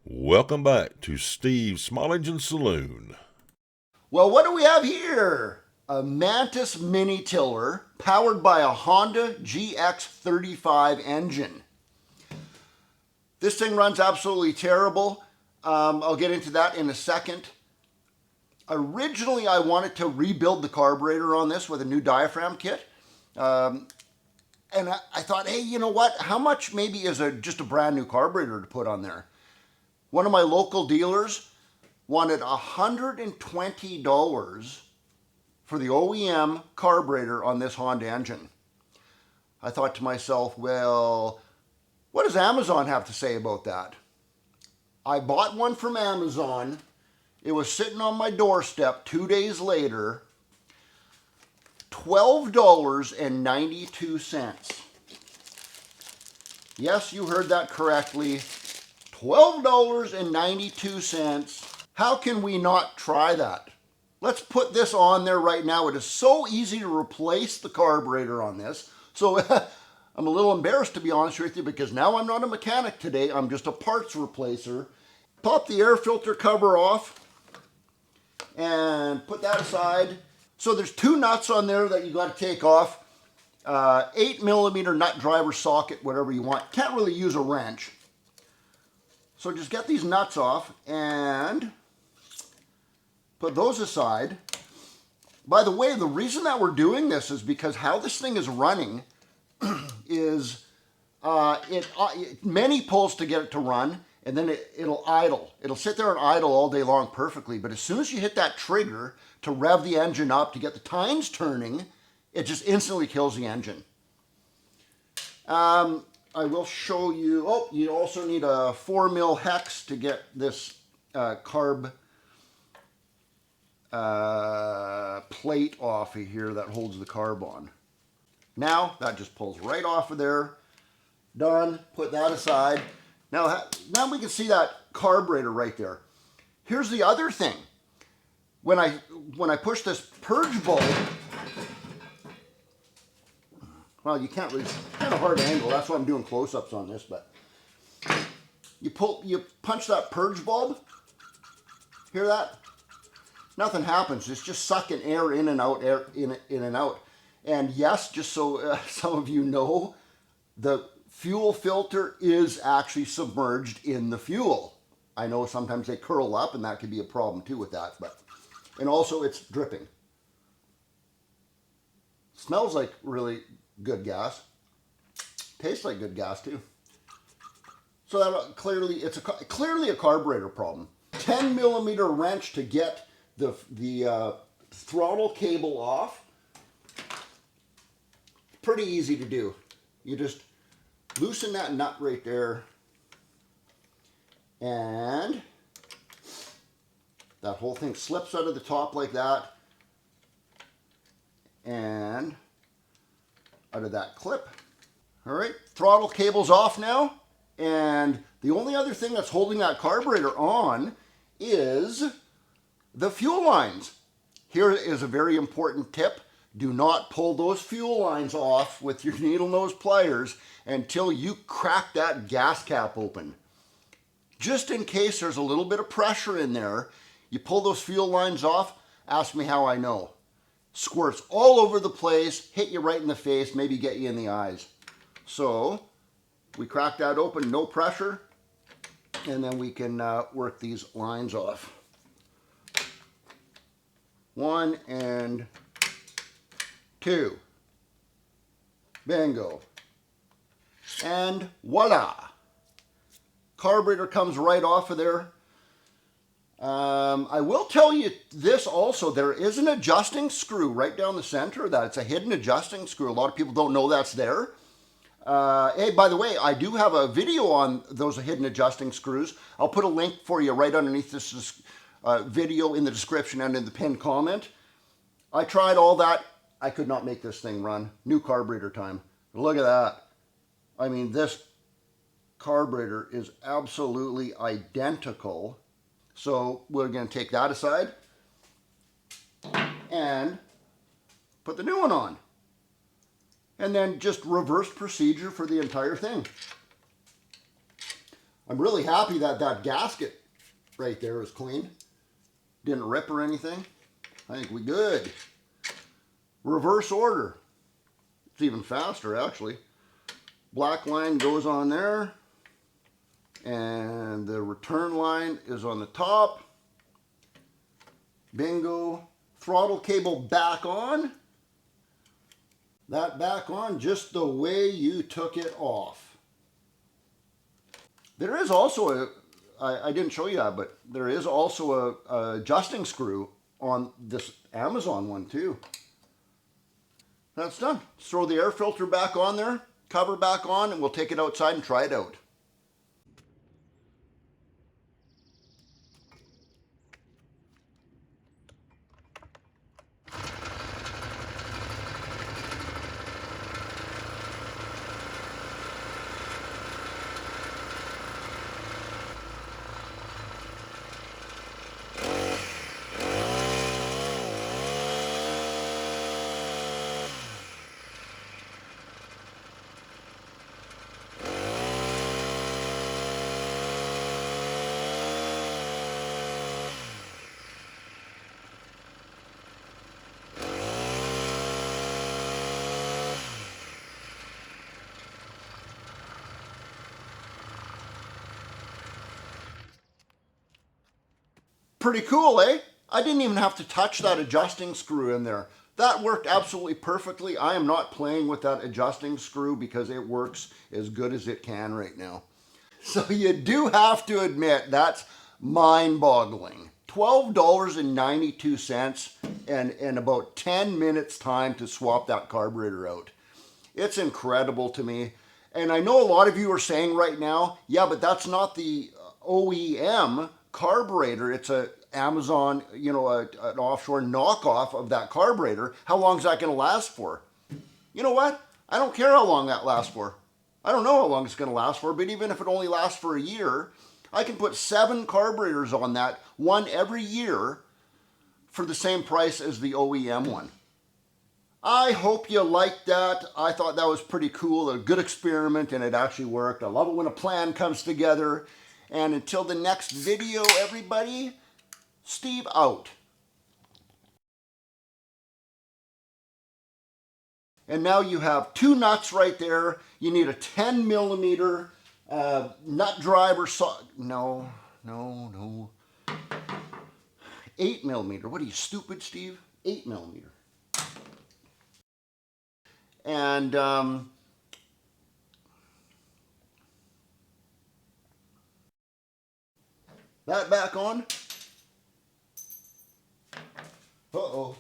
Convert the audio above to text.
Welcome back to Steve's Small Engine Saloon. Well, what do we have here? A Mantis mini tiller powered by a Honda GX35 engine. This thing runs absolutely terrible. I'll get into that in a second. Originally, I wanted to rebuild the carburetor on this with a new diaphragm kit. And I thought, hey, you know what? How much maybe is just a brand new carburetor to put on there? One of my local dealers wanted $120 for the OEM carburetor on this Honda engine. I thought to myself, well, what does Amazon have to say about that? I bought one from Amazon. It was sitting on my doorstep 2 days later. $12.92. Yes, you heard that correctly. $12.92. How can we not try that? Let's put this on there right now. It is so easy to replace the carburetor on this. So I'm a little embarrassed, to be honest with you, because now I'm not a mechanic today. I'm just a parts replacer. Pop the air filter cover off and put that aside. So there's two nuts on there that you got to take off. 8mm nut driver socket, whatever you want. Can't really use a wrench. So just get these nuts off and put those aside. By the way, the reason that we're doing this is because how this thing is running is many pulls to get it to run, and then it'll idle. It'll sit there and idle all day long perfectly, but as soon as you hit that trigger to rev the engine up to get the tines turning, it just instantly kills the engine. I will show you, you also need a 4mm hex to get this CARB plate off of here that holds the CARB on. Now, that just pulls right off of there. Done, put that aside. Now we can see that carburetor right there. Here's the other thing. When I push this purge bulb, well, you can't really, it's kind of hard to angle. That's why I'm doing close-ups on this, but you punch that purge bulb. Hear that? Nothing happens. It's just sucking air in and out, air in and out. And yes, just so some of you know, the fuel filter is actually submerged in the fuel. I know sometimes they curl up, and that could be a problem too with that. And also it's dripping. Smells like really good gas. Tastes like good gas too. So that clearly clearly a carburetor problem. 10mm wrench to get the throttle cable off. Pretty easy to do. You just loosen that nut right there, and that whole thing slips out of the top like that, and out of that clip. All right, throttle cable's off now, and the only other thing that's holding that carburetor on is the fuel lines. Here is a very important tip. Do not pull those fuel lines off with your needle nose pliers until you crack that gas cap open. Just in case there's a little bit of pressure in there, you pull those fuel lines off. Ask me how I know. Squirts all over the place, hit you right in the face, maybe get you in the eyes. So we crack that open, no pressure, and then we can work these lines off. 1 and 2. Bingo. And voila. Carburetor comes right off of there. I will tell you this also, there is an adjusting screw right down the center of that. It's a hidden adjusting screw. A lot of people don't know that's there. Hey, by the way, I do have a video on those hidden adjusting screws. I'll put a link for you right underneath this video in the description and in the pinned comment. I tried all that. I could not make this thing run. New carburetor time. Look at that. I mean, this carburetor is absolutely identical. So we're going to take that aside and put the new one on. And then just reverse procedure for the entire thing. I'm really happy that that gasket right there is clean. Didn't rip or anything. I think we good. Reverse order. It's even faster actually. Black line goes on there. And the return line is on the top. Bingo. Throttle cable back on. That back on just the way you took it off. There is also I didn't show you that, but there is also a adjusting screw on this Amazon one too. That's done. Let's throw the air filter back on there, cover back on, and we'll take it outside and try it out. Pretty cool, eh? I didn't even have to touch that adjusting screw in there. That worked absolutely perfectly. I am not playing with that adjusting screw because it works as good as it can right now. So you do have to admit that's mind-boggling. $12.92 and in about 10 minutes time to swap that carburetor out. It's incredible to me. And I know a lot of you are saying right now, yeah, but that's not the OEM carburetor. It's a Amazon, you know, an offshore knockoff of that carburetor. How long is that going to last for? You know what? I don't care how long that lasts for. I don't know how long it's going to last for, but even if it only lasts for a year, I can put 7 carburetors on that, one every year, for the same price as the OEM one. I hope you liked that. I thought that was pretty cool, a good experiment, and it actually worked. I love it when a plan comes together. And until the next video, everybody, Steve out. And now you have 2 nuts right there. You need a 10 millimeter nut driver saw. No. 8 millimeter. What are you, stupid, Steve? 8 millimeter. And that back on. Uh-oh.